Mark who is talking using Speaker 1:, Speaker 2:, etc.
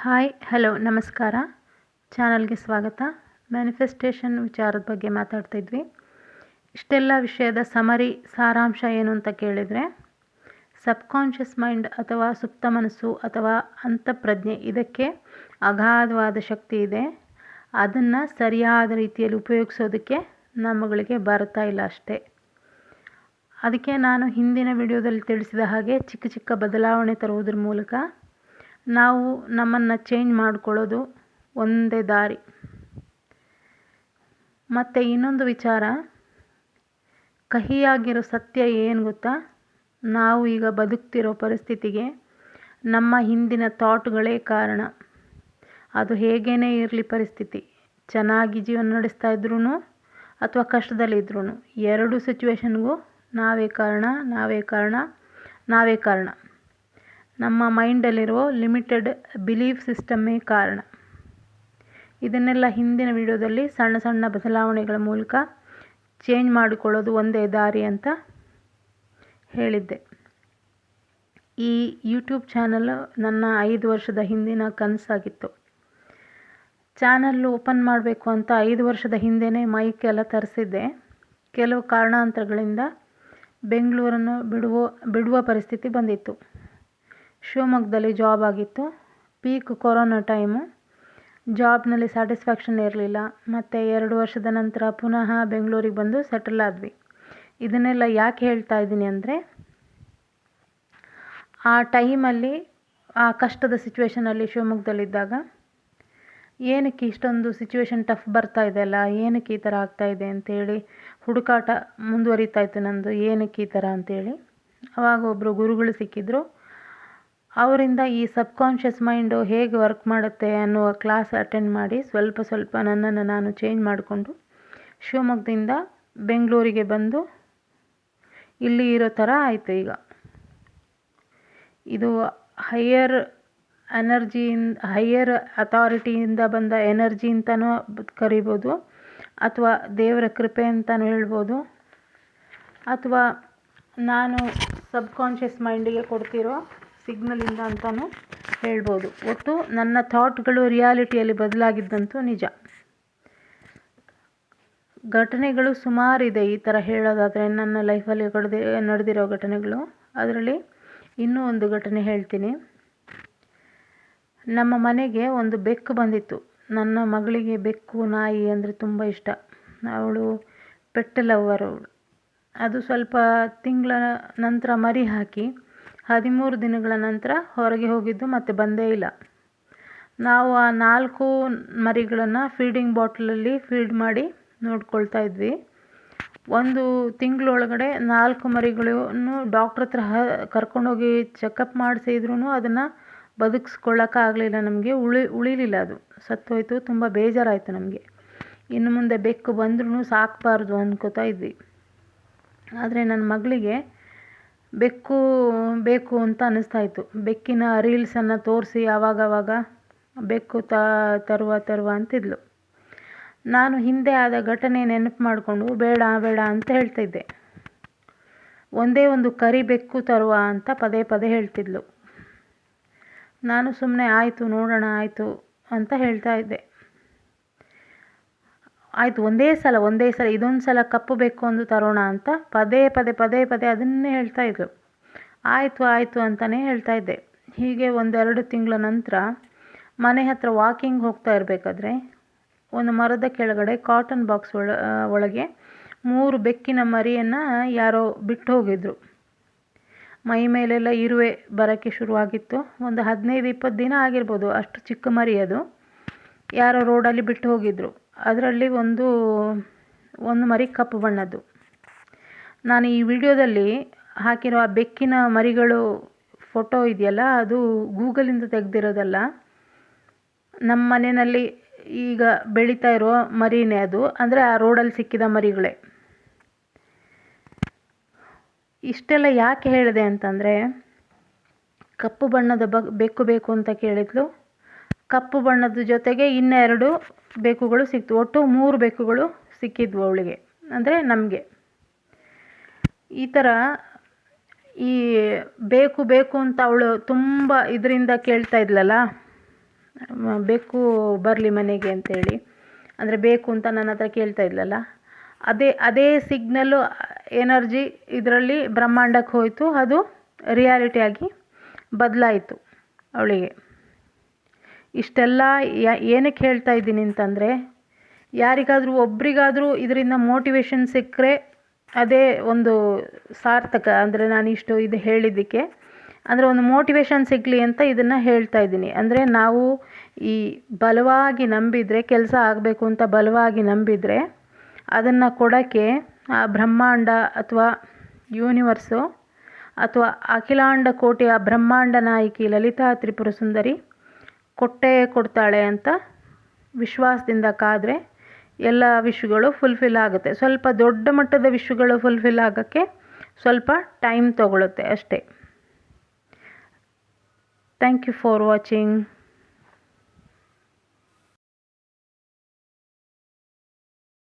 Speaker 1: Hi hello ನಮಸ್ಕಾರ. ಚಾನಲ್ಗೆ ಸ್ವಾಗತ. ಮ್ಯಾನಿಫೆಸ್ಟೇಷನ್ ವಿಚಾರದ ಬಗ್ಗೆ ಮಾತಾಡ್ತಾ ಇದ್ವಿ. ಇಷ್ಟೆಲ್ಲ ವಿಷಯದ ಸಾರಾಂಶ ಏನು ಅಂತ ಕೇಳಿದರೆ, ಸಬ್ಕಾನ್ಷಿಯಸ್ ಮೈಂಡ್ ಅಥವಾ ಸುಪ್ತ ಮನಸ್ಸು ಅಥವಾ ಅಂತಃಪ್ರಜ್ಞೆ, ಇದಕ್ಕೆ ಅಗಾಧವಾದ ಶಕ್ತಿ ಇದೆ. ಅದನ್ನು ಸರಿಯಾದ ರೀತಿಯಲ್ಲಿ ಉಪಯೋಗಿಸೋದಕ್ಕೆ ನಮ್ಮಗಳಿಗೆ ಬರ್ತಾ ಇಲ್ಲ ಅಷ್ಟೇ. ಅದಕ್ಕೆ ನಾನು ಹಿಂದಿನ ವಿಡಿಯೋದಲ್ಲಿ ತಿಳಿಸಿದ ಹಾಗೆ ಚಿಕ್ಕ ಚಿಕ್ಕ ಬದಲಾವಣೆ ತರುವುದರ ಮೂಲಕ ನಾವು ನಮ್ಮನ್ನು ಚೇಂಜ್ ಮಾಡಿಕೊಳ್ಳೋದು ಒಂದೇ ದಾರಿ. ಮತ್ತು ಇನ್ನೊಂದು ವಿಚಾರ, ಕಹಿಯಾಗಿರೋ ಸತ್ಯ ಏನು ಗೊತ್ತಾ? ನಾವು ಈಗ ಬದುಕ್ತಿರೋ ಪರಿಸ್ಥಿತಿಗೆ ನಮ್ಮ ಹಿಂದಿನ ಥಾಟ್ಗಳೇ ಕಾರಣ. ಅದು ಹೇಗೇನೇ ಇರಲಿ ಪರಿಸ್ಥಿತಿ, ಚೆನ್ನಾಗಿ ಜೀವನ ನಡೆಸ್ತಾ ಇದ್ರೂ ಅಥವಾ ಕಷ್ಟದಲ್ಲಿದ್ರೂ, ಎರಡು ಸಿಚುವೇಶನ್ಗೂ ನಾವೇ ಕಾರಣ. ನಮ್ಮ ಮೈಂಡಲ್ಲಿರೋ ಲಿಮಿಟೆಡ್ ಬಿಲೀಫ್ ಸಿಸ್ಟಮ್ಮೇ ಕಾರಣ. ಇದನ್ನೆಲ್ಲ ಹಿಂದಿನ ವಿಡಿಯೋದಲ್ಲಿ ಸಣ್ಣ ಸಣ್ಣ ಬದಲಾವಣೆಗಳ ಮೂಲಕ ಚೇಂಜ್ ಮಾಡಿಕೊಳ್ಳೋದು ಒಂದೇ ದಾರಿ ಅಂತ ಹೇಳಿದ್ದೆ. ಈ ಯೂಟ್ಯೂಬ್ ಚಾನಲ್ ನನ್ನ 5 ವರ್ಷದ ಹಿಂದಿನ ಕನಸಾಗಿತ್ತು. ಚಾನಲ್ ಓಪನ್ ಮಾಡಬೇಕು ಅಂತ 5 ವರ್ಷದ ಹಿಂದೆಯೇ ಮೈಕ್ ಎಲ್ಲ ತರಿಸಿದ್ದೆ. ಕೆಲವು ಕಾರಣಾಂತರಗಳಿಂದ ಬೆಂಗಳೂರನ್ನು ಬಿಡುವ ಪರಿಸ್ಥಿತಿ ಬಂದಿತ್ತು. ಶಿವಮೊಗ್ಗದಲ್ಲಿ ಜಾಬ್ ಆಗಿತ್ತು. Peak corona time. ಜಾಬ್ನಲ್ಲಿ ಸ್ಯಾಟಿಸ್ಫ್ಯಾಕ್ಷನ್ ಇರಲಿಲ್ಲ. ಮತ್ತು 2 ವರ್ಷದ ನಂತರ ಪುನಃ ಬೆಂಗಳೂರಿಗೆ ಬಂದು ಸೆಟಲ್ ಆದ್ವಿ. ಇದನ್ನೆಲ್ಲ ಯಾಕೆ ಹೇಳ್ತಾ ಇದ್ದೀನಿ ಅಂದರೆ, ಆ ಟೈಮಲ್ಲಿ, ಆ ಕಷ್ಟದ ಸಿಚುವೇಷನಲ್ಲಿ ಶಿವಮೊಗ್ಗದಲ್ಲಿದ್ದಾಗ, ಏನಕ್ಕೆ ಇಷ್ಟೊಂದು ಸಿಚುವೇಶನ್ ಟಫ್ ಬರ್ತಾ ಇದೆಯಲ್ಲ, ಏನಕ್ಕೆ ಈ ಥರ ಆಗ್ತಾಯಿದೆ ಅಂತೇಳಿ ಹುಡುಕಾಟ ಮುಂದುವರಿತಾ ಇತ್ತು ನಂದು, ಏನಕ್ಕೆ ಈ ಥರ ಅಂತೇಳಿ. ಆವಾಗ ಒಬ್ಬರು ಗುರುಗಳು ಸಿಕ್ಕಿದ್ರು. ಅವರಿಂದ ಈ ಸಬ್ಕಾನ್ಷಿಯಸ್ ಮೈಂಡು ಹೇಗೆ ವರ್ಕ್ ಮಾಡುತ್ತೆ ಅನ್ನುವ ಕ್ಲಾಸ್ ಅಟೆಂಡ್ ಮಾಡಿ ಸ್ವಲ್ಪ ನನ್ನನ್ನು ನಾನು ಚೇಂಜ್ ಮಾಡಿಕೊಂಡು ಶಿವಮೊಗ್ಗದಿಂದ ಬೆಂಗಳೂರಿಗೆ ಬಂದು ಇಲ್ಲಿ ಇರೋ ಥರ ಆಯಿತು. ಈಗ ಇದು ಹೈಯರ್ ಅಥಾರಿಟಿಯಿಂದ ಬಂದ ಎನರ್ಜಿ ಅಂತಲೂ ಕರಿಬೋದು, ಅಥವಾ ದೇವರ ಕೃಪೆ ಅಂತಲೂ ಹೇಳ್ಬೋದು, ಅಥವಾ ನಾನು ಸಬ್ಕಾನ್ಷಿಯಸ್ ಮೈಂಡಿಗೆ ಕೊಡ್ತಿರೋ ಸಿಗ್ನಲಿಂದ ಅಂತಲೂ ಹೇಳ್ಬೋದು. ಒಟ್ಟು ನನ್ನ ಥಾಟ್ಗಳು ರಿಯಾಲಿಟಿಯಲ್ಲಿ ಬದಲಾಗಿದ್ದಂತೂ ನಿಜ. ಘಟನೆಗಳು ಸುಮಾರಿದೆ ಈ ಥರ ಹೇಳೋದಾದರೆ, ನನ್ನ ಲೈಫಲ್ಲಿ ನಡೆದಿರೋ ಘಟನೆಗಳು. ಅದರಲ್ಲಿ ಇನ್ನೂ ಒಂದು ಘಟನೆ ಹೇಳ್ತೀನಿ. ನಮ್ಮ ಮನೆಗೆ ಒಂದು ಬೆಕ್ಕು ಬಂದಿತ್ತು. ನನ್ನ ಮಗಳಿಗೆ ಬೆಕ್ಕು, ನಾಯಿ ಅಂದರೆ ತುಂಬ ಇಷ್ಟ. ಅವಳು ಪೆಟ್ ಲವರ್ ಅವಳು. ಅದು ಸ್ವಲ್ಪ ತಿಂಗಳ ನಂತರ ಮರಿ ಹಾಕಿ 13 ದಿನಗಳ ನಂತರ ಹೊರಗೆ ಹೋಗಿದ್ದು ಮತ್ತೆ ಬಂದೇ ಇಲ್ಲ. ನಾವು ಆ 4 ಮರಿಗಳನ್ನು ಫೀಡಿಂಗ್ ಬಾಟ್ಲಲ್ಲಿ ಫೀಡ್ ಮಾಡಿ ನೋಡ್ಕೊಳ್ತಾ ಇದ್ವಿ. 1 ತಿಂಗಳೊಳಗಡೆ 4 ಮರಿಗಳನ್ನು ಡಾಕ್ಟ್ರ್ ಹತ್ರ ಕರ್ಕೊಂಡೋಗಿ ಚೆಕಪ್ ಮಾಡಿಸಿದ್ರೂ ಅದನ್ನು ಬದುಕಿಸ್ಕೊಳ್ಳೋಕ್ಕಾಗಲಿಲ್ಲ. ನಮಗೆ ಉಳಿಲಿಲ್ಲ, ಅದು ಸತ್ತೋಯ್ತು. ತುಂಬ ಬೇಜಾರಾಯಿತು ನಮಗೆ. ಇನ್ನು ಮುಂದೆ ಬೆಕ್ಕು ಬಂದ್ರೂ ಸಾಕಬಾರ್ದು ಅಂದ್ಕೋತಾ ಇದ್ವಿ. ಆದರೆ ನನ್ನ ಮಗಳಿಗೆ ಬೆಕ್ಕು ಬೇಕು ಅಂತ ಅನ್ನಿಸ್ತಾಯಿತ್ತು. ಬೆಕ್ಕಿನ ರೀಲ್ಸನ್ನು ತೋರಿಸಿ ಆವಾಗವಾಗ ಬೆಕ್ಕು ತರುವ ಅಂತಿದ್ಲು. ನಾನು ಹಿಂದೆ ಆದ ಘಟನೆ ನೆನಪು ಮಾಡಿಕೊಂಡು ಬೇಡ ಅಂತ ಹೇಳ್ತಿದ್ದೆ. ಒಂದೇ ಒಂದು ಕರಿ ಬೆಕ್ಕು ತರುವ ಅಂತ ಪದೇ ಹೇಳ್ತಿದ್ಲು. ನಾನು ಸುಮ್ಮನೆ ಆಯಿತು ನೋಡೋಣ ಆಯಿತು ಅಂತ ಹೇಳ್ತಾ ಇದ್ದೆ. ಆಯಿತು, ಒಂದೇ ಸಲ ಇದೊಂದು ಸಲ ಕಪ್ಪು ಬೇಕು ಒಂದು ತರೋಣ ಅಂತ ಪದೇ ಅದನ್ನೇ ಹೇಳ್ತಾ ಇದ್ಲು. ಆಯಿತು ಅಂತಲೇ ಹೇಳ್ತಾ ಇದ್ದೆ. ಹೀಗೆ 1-2 ತಿಂಗಳ ನಂತರ ಮನೆ ಹತ್ರ ವಾಕಿಂಗ್ ಹೋಗ್ತಾ ಇರಬೇಕಾದ್ರೆ ಒಂದು ಮರದ ಕೆಳಗಡೆ ಕಾಟನ್ ಬಾಕ್ಸ್ ಒಳಗೆ 3 ಬೆಕ್ಕಿನ ಮರಿಯನ್ನು ಯಾರೋ ಬಿಟ್ಟು ಹೋಗಿದ್ರು. ಮೈ ಮೇಲೆಲ್ಲ ಇರುವೆ ಬರೋಕ್ಕೆ ಶುರುವಾಗಿತ್ತು. ಒಂದು 15-20 ದಿನ ಆಗಿರ್ಬೋದು, ಅಷ್ಟು ಚಿಕ್ಕ ಮರಿ ಅದು. ಯಾರೋ ರೋಡಲ್ಲಿ ಬಿಟ್ಟು ಹೋಗಿದ್ರು. ಅದರಲ್ಲಿ ಒಂದು ಮರಿ ಕಪ್ಪು ಬಣ್ಣದ್ದು. ನಾನು ಈ ವಿಡಿಯೋದಲ್ಲಿ ಹಾಕಿರೋ ಆ ಬೆಕ್ಕಿನ ಮರಿಗಳು ಫೋಟೋ ಇದೆಯಲ್ಲ, ಅದು ಗೂಗಲಿಂದ ತೆಗೆದಿರೋದಲ್ಲ. ನಮ್ಮ ಮನೆಯಲ್ಲಿ ಈಗ ಬೆಳೀತಾ ಇರೋ ಮರಿನೇ ಅದು. ಅಂದರೆ ಆ ರೋಡಲ್ಲಿ ಸಿಕ್ಕಿದ ಮರಿಗಳೇ. ಇಷ್ಟೆಲ್ಲ ಯಾಕೆ ಹೇಳಿದೆ ಅಂತಂದರೆ, ಕಪ್ಪು ಬಣ್ಣದ ಬೆಕ್ಕು ಬೇಕು ಅಂತ ಕೇಳಿದ್ಲು. ಕಪ್ಪು ಬಣ್ಣದ ಜೊತೆಗೆ ಇನ್ನೆರಡು ಬೆಕ್ಕುಗಳು ಸಿಕ್ತು. ಒಟ್ಟು 3 ಬೆಕ್ಕುಗಳು ಸಿಕ್ಕಿದ್ವು ಅವಳಿಗೆ, ಅಂದರೆ ನಮಗೆ. ಈ ಥರ ಈ ಬೇಕು ಅಂತ ಅವಳು ತುಂಬ ಇದರಿಂದ ಕೇಳ್ತಾ ಇದ್ಲಲ್ಲ, ಬೆಕ್ಕು ಬರಲಿ ಮನೆಗೆ ಅಂತೇಳಿ, ಅಂದರೆ ಬೇಕು ಅಂತ ನನ್ನ ಹತ್ರ ಕೇಳ್ತಾ ಇದ್ಲಲ್ಲ, ಅದೇ ಸಿಗ್ನಲ್ಲು ಎನರ್ಜಿ ಇದರಲ್ಲಿ ಬ್ರಹ್ಮಾಂಡಕ್ಕೆ ಹೋಯಿತು. ಅದು ರಿಯಾಲಿಟಿಯಾಗಿ ಬದಲಾಯಿತು ಅವಳಿಗೆ. ಇಷ್ಟೆಲ್ಲ ಏನಕ್ಕೆ ಹೇಳ್ತಾ ಇದ್ದೀನಿ ಅಂತಂದರೆ, ಯಾರಿಗಾದರೂ ಒಬ್ರಿಗಾದರೂ ಇದರಿಂದ ಮೋಟಿವೇಶನ್ ಸಿಕ್ಕರೆ ಅದೇ ಒಂದು ಸಾರ್ಥಕ. ಅಂದರೆ ನಾನು ಇದು ಹೇಳಿದ್ದಕ್ಕೆ ಅಂದರೆ ಒಂದು ಮೋಟಿವೇಶನ್ ಸಿಗಲಿ ಅಂತ ಇದನ್ನು ಹೇಳ್ತಾ ಇದ್ದೀನಿ. ಅಂದರೆ ನಾವು ಈ ಬಲವಾಗಿ ನಂಬಿದರೆ, ಕೆಲಸ ಆಗಬೇಕು ಅಂತ ಬಲವಾಗಿ ನಂಬಿದರೆ, ಅದನ್ನು ಕೊಡೋಕ್ಕೆ ಆ ಬ್ರಹ್ಮಾಂಡ ಅಥವಾ ಯೂನಿವರ್ಸು ಅಥವಾ ಅಖಿಲಾಂಡ ಕೋಟಿಯ ಬ್ರಹ್ಮಾಂಡ ನಾಯಕಿ ಲಲಿತಾ ತ್ರಿಪುರ ಸುಂದರಿ ಕೊಟ್ಟೇ ಕೊಡ್ತಾಳೆ ಅಂತ ವಿಶ್ವಾಸದಿಂದ ಕಾದರೆ ಎಲ್ಲ ವಿಶ್ಗಳು ಫುಲ್ಫಿಲ್ ಆಗುತ್ತೆ. ಸ್ವಲ್ಪ ದೊಡ್ಡ ಮಟ್ಟದ ವಿಶ್ಗಳು ಫುಲ್ಫಿಲ್ ಆಗೋಕ್ಕೆ ಸ್ವಲ್ಪ ಟೈಮ್ ತಗೊಳುತ್ತೆ ಅಷ್ಟೇ. Thank you for watching.